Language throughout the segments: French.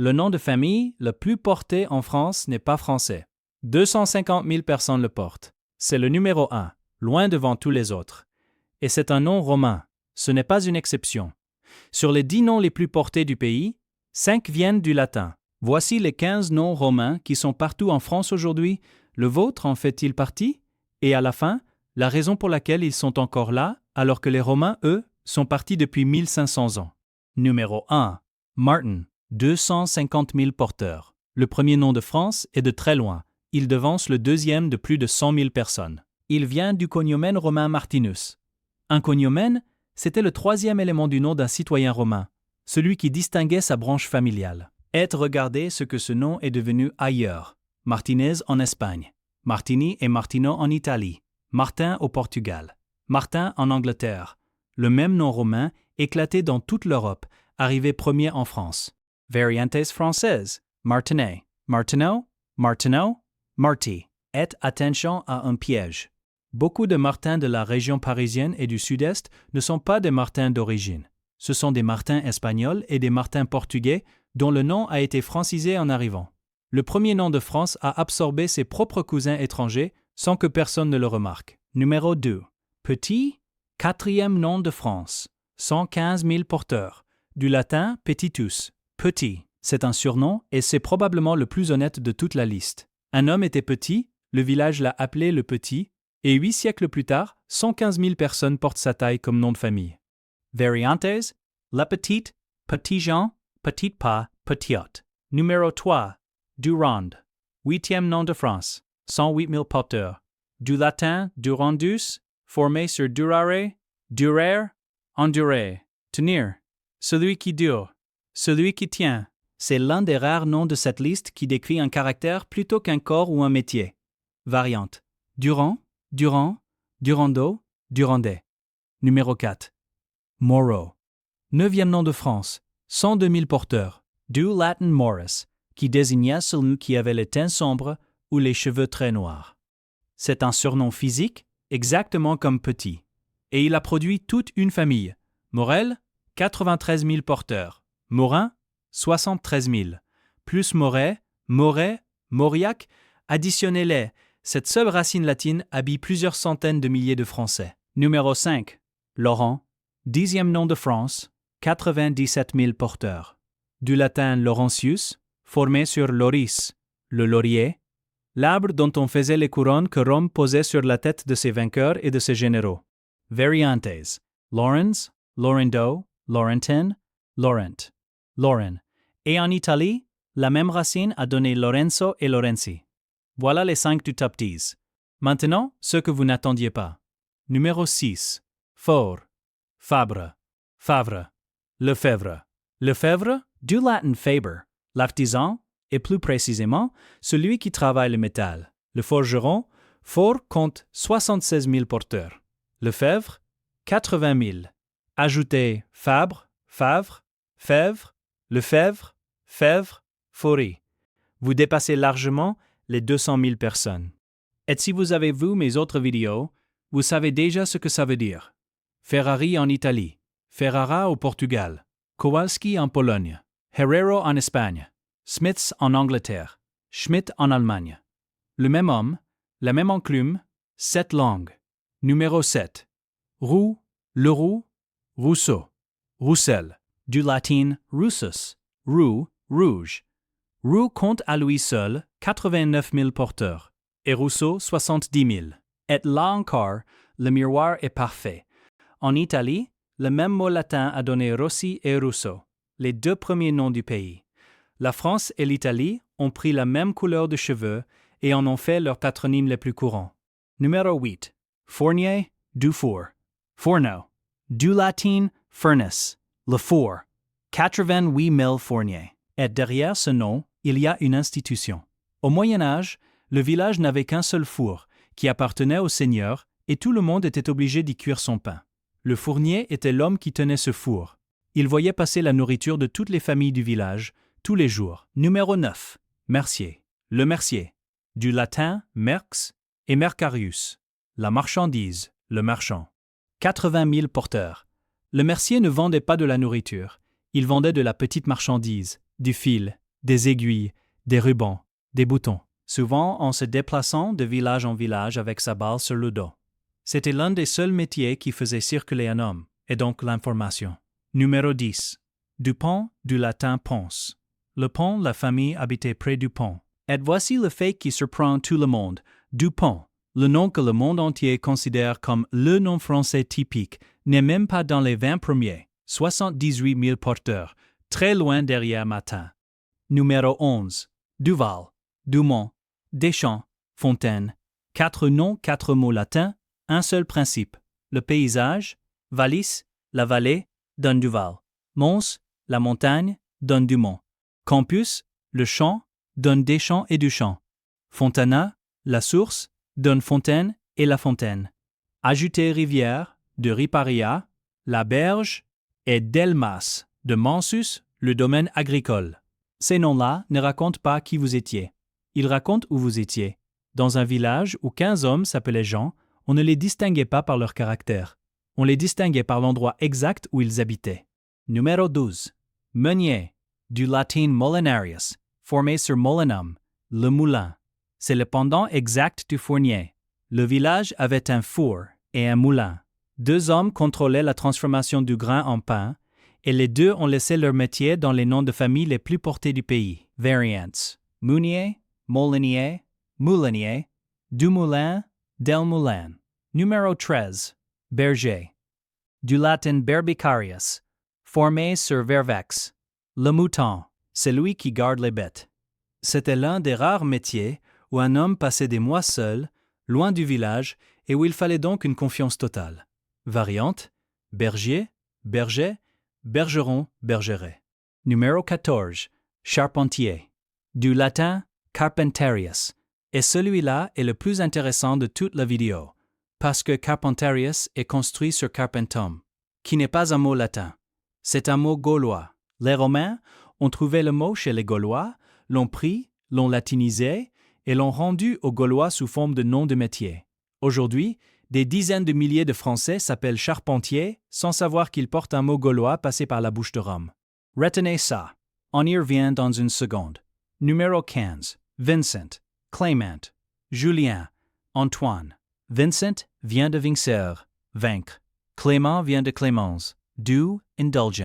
Le nom de famille le plus porté en France n'est pas français. 250 000 personnes le portent. C'est le numéro 1, loin devant tous les autres. Et c'est un nom romain. Ce n'est pas une exception. Sur les 10 noms les plus portés du pays, 5 viennent du latin. Voici les 15 noms romains qui sont partout en France aujourd'hui. Le vôtre en fait-il partie? Et à la fin, la raison pour laquelle ils sont encore là, alors que les Romains, eux, sont partis depuis 1500 ans. Numéro 1. Martin, 250 000 porteurs. Le premier nom de France est de très loin. Il devance le deuxième de plus de 100 000 personnes. Il vient du cognomen romain Martinus. Un cognomen, c'était le troisième élément du nom d'un citoyen romain, celui qui distinguait sa branche familiale. Regardez ce que ce nom est devenu ailleurs. Martinez en Espagne, Martini et Martino en Italie, Martin au Portugal, Martin en Angleterre. Le même nom romain éclaté dans toute l'Europe, arrivé premier en France. Variantes françaises, Martinet, Martineau, Martineau, Marty. Attention à un piège. Beaucoup de Martins de la région parisienne et du Sud-Est ne sont pas des Martins d'origine. Ce sont des Martins espagnols et des Martins portugais dont le nom a été francisé en arrivant. Le premier nom de France a absorbé ses propres cousins étrangers sans que personne ne le remarque. Numéro 2. Petit, quatrième nom de France. 115 000 porteurs. Du latin petitus, petit. C'est un surnom et c'est probablement le plus honnête de toute la liste. Un homme était petit, le village l'a appelé le Petit, et 8 siècles plus tard, 115 000 personnes portent sa taille comme nom de famille. Variantes, la petite, petit Jean, petite pas, petite. Numéro 3. Durande, huitième nom de France, 108 000 porteurs. Du latin durandus, formé sur durare, durer, endurer, tenir. Celui qui dure, celui qui tient. C'est l'un des rares noms de cette liste qui décrit un caractère plutôt qu'un corps ou un métier. Variante. Durand, Durand, Durando, Durandais. Numéro 4. Moreau. Neuvième nom de France, 102 000 porteurs. Du latin morus, qui désignait celui qui avait les teints sombres ou les cheveux très noirs. C'est un surnom physique, exactement comme Petit. Et il a produit toute une famille. Morel, 93 000 porteurs. Morin, 73 000. Plus Moret, Moret, Mauriac, additionnez-les. Cette seule racine latine habille plusieurs centaines de milliers de Français. Numéro 5. Laurent, 10e nom de France, 97 000 porteurs. Du latin Laurentius, formé sur lauris, le laurier, l'arbre dont on faisait les couronnes que Rome posait sur la tête de ses vainqueurs et de ses généraux. Variantes. Laurens, Laurendo, Laurentin, Laurent. Lauren. Et en Italie, la même racine a donné Lorenzo et Lorenzi. Voilà les 5 du top 10. Maintenant, ce que vous n'attendiez pas. Numéro 6. Faure, Fabre, Favre, Lefebvre. Lefebvre, du latin faber, l'artisan, et plus précisément, celui qui travaille le métal. Le forgeron, Faure compte 76 000 porteurs. Lefebvre, 80 000. Ajoutez Fabre, Favre, Fèvre, Lefebvre, Fèvre, Faury. Vous dépassez largement les 200 000 personnes. Et si vous avez vu mes autres vidéos, vous savez déjà ce que ça veut dire. Ferrari en Italie, Ferrara au Portugal, Kowalski en Pologne, Herrero en Espagne, Smiths en Angleterre, Schmidt en Allemagne. Le même homme, la même enclume, 7 langues. Numéro 7. Roux, Leroux, Rousseau, Roussel. Du latin russus, roux, rouge. Roux compte à lui seul 89 000 porteurs, et Rousseau 70 000. Et là encore, le miroir est parfait. En Italie, le même mot latin a donné Rossi et Rousseau, les 2 premiers noms du pays. La France et l'Italie ont pris la même couleur de cheveux et en ont fait leurs patronymes les plus courants. Numéro 8. Fournier, Dufour. Fourneau. Du latin furnace. Le four, 88 000 fourniers. Et derrière ce nom, il y a une institution. Au Moyen Âge, le village n'avait qu'un seul four, qui appartenait au seigneur, et tout le monde était obligé d'y cuire son pain. Le fournier était l'homme qui tenait ce four. Il voyait passer la nourriture de toutes les familles du village, tous les jours. Numéro 9. Mercier. Le mercier. Du latin merx et mercarius. La marchandise, le marchand. 80 000 porteurs. Le mercier ne vendait pas de la nourriture, il vendait de la petite marchandise, du fil, des aiguilles, des rubans, des boutons, souvent en se déplaçant de village en village avec sa balle sur le dos. C'était l'un des seuls métiers qui faisait circuler un homme, et donc l'information. Numéro 10. Du pont, du latin ponce. Le pont, la famille habitait près du pont. Et voici le fait qui surprend tout le monde. Dupont, le nom que le monde entier considère comme le nom français typique, n'est même pas dans les 20 premiers, 78 000 porteurs, très loin derrière Matin. Numéro 11. Duval, Dumont, Deschamps, Fontaine. 4 noms, 4 mots latins, un seul principe. Le paysage, Vallis, la vallée, donne Duval. Mons, la montagne, donne Dumont. Campus, le champ, donne Deschamps et Duchamp. Fontana, la source, donne Fontaine et la Fontaine. Ajouter rivière, de Riparia, la berge, et Delmas, de Mansus, le domaine agricole. Ces noms-là ne racontent pas qui vous étiez. Ils racontent où vous étiez. Dans un village où 15 hommes s'appelaient Jean, on ne les distinguait pas par leur caractère. On les distinguait par l'endroit exact où ils habitaient. Numéro 12. Meunier, du latin molinarius, formé sur molinum, le moulin. C'est le pendant exact du fournier. Le village avait un four et un moulin. 2 hommes contrôlaient la transformation du grain en pain, et les 2 ont laissé leur métier dans les noms de famille les plus portés du pays. Variants: Meunier, Molinier, Moulinier, Dumoulin, Delmoulin. Numéro 13. Berger. Du latin berbicarius, formé sur vervex. Le mouton, celui qui garde les bêtes. C'était l'un des rares métiers où un homme passait des mois seul, loin du village, et où il fallait donc une confiance totale. Variante: berger, berger, bergeron, bergeret. Numéro 14. Charpentier. Du latin carpentarius. Et celui-là est le plus intéressant de toute la vidéo, parce que carpentarius est construit sur carpentum, qui n'est pas un mot latin. C'est un mot gaulois. Les Romains ont trouvé le mot chez les Gaulois, l'ont pris, l'ont latinisé et l'ont rendu aux Gaulois sous forme de nom de métier. Aujourd'hui, des dizaines de milliers de Français s'appellent charpentiers sans savoir qu'ils portent un mot gaulois passé par la bouche de Rome. Retenez ça. On y revient dans une seconde. Numéro 15. Vincent, Clément, Julien, Antoine. Vincent vient de vincer, vaincre. Clément vient de clémence, doux, indulgent.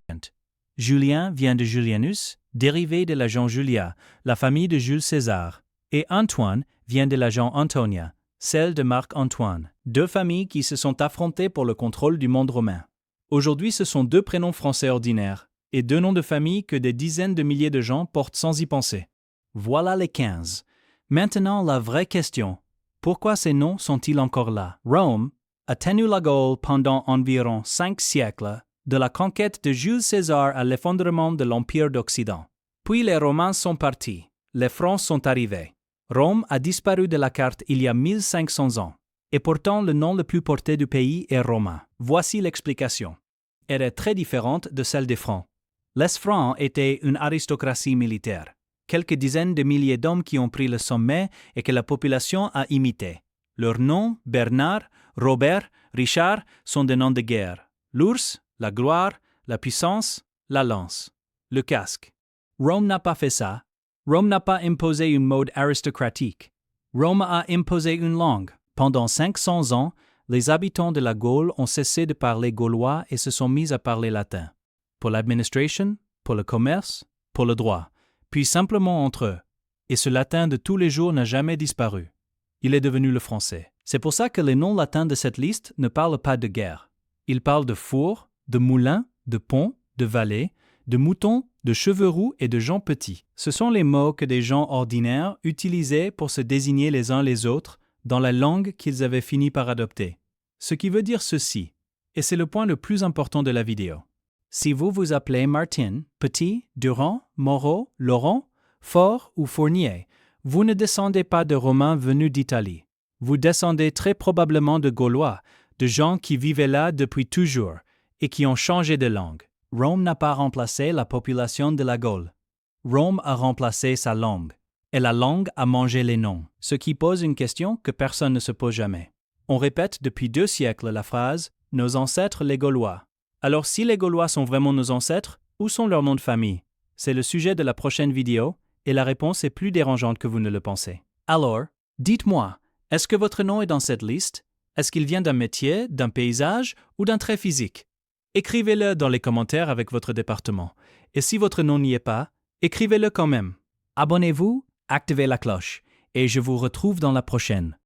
Julien vient de Julianus, dérivé de l'agent Julia, la famille de Jules César. Et Antoine vient de l'agent Antonia, celle de Marc-Antoine. 2 familles qui se sont affrontées pour le contrôle du monde romain. Aujourd'hui, ce sont 2 prénoms français ordinaires et 2 noms de famille que des dizaines de milliers de gens portent sans y penser. Voilà les 15. Maintenant, la vraie question. Pourquoi ces noms sont-ils encore là? Rome a tenu la Gaule pendant environ 5 siècles, de la conquête de Jules César à l'effondrement de l'Empire d'Occident. Puis les Romains sont partis, les Francs sont arrivés. Rome a disparu de la carte il y a 1500 ans, et pourtant le nom le plus porté du pays est romain. Voici l'explication. Elle est très différente de celle des Francs. Les Francs étaient une aristocratie militaire. Quelques dizaines de milliers d'hommes qui ont pris le sommet et que la population a imité. Leurs noms, Bernard, Robert, Richard, sont des noms de guerre. L'ours, la gloire, la puissance, la lance, le casque. Rome n'a pas fait ça. Rome n'a pas imposé une mode aristocratique. Rome a imposé une langue. Pendant 500 ans, les habitants de la Gaule ont cessé de parler gaulois et se sont mis à parler latin. Pour l'administration, pour le commerce, pour le droit. Puis simplement entre eux. Et ce latin de tous les jours n'a jamais disparu. Il est devenu le français. C'est pour ça que les noms latins de cette liste ne parlent pas de guerre. Ils parlent de four, de moulin, de pont, de vallée, de mouton, de cheveux roux et de gens petits. Ce sont les mots que des gens ordinaires utilisaient pour se désigner les uns les autres dans la langue qu'ils avaient fini par adopter. Ce qui veut dire ceci, et c'est le point le plus important de la vidéo. Si vous vous appelez Martin, Petit, Durand, Moreau, Laurent, Fort ou Fournier, vous ne descendez pas de Romains venus d'Italie. Vous descendez très probablement de Gaulois, de gens qui vivaient là depuis toujours et qui ont changé de langue. Rome n'a pas remplacé la population de la Gaule. Rome a remplacé sa langue. Et la langue a mangé les noms, ce qui pose une question que personne ne se pose jamais. On répète depuis 2 siècles la phrase « Nos ancêtres les Gaulois ». Alors si les Gaulois sont vraiment nos ancêtres, où sont leurs noms de famille? C'est le sujet de la prochaine vidéo et la réponse est plus dérangeante que vous ne le pensez. Alors, dites-moi, est-ce que votre nom est dans cette liste? Est-ce qu'il vient d'un métier, d'un paysage ou d'un trait physique? Écrivez-le dans les commentaires avec votre département. Et si votre nom n'y est pas, écrivez-le quand même. Abonnez-vous, activez la cloche, et je vous retrouve dans la prochaine.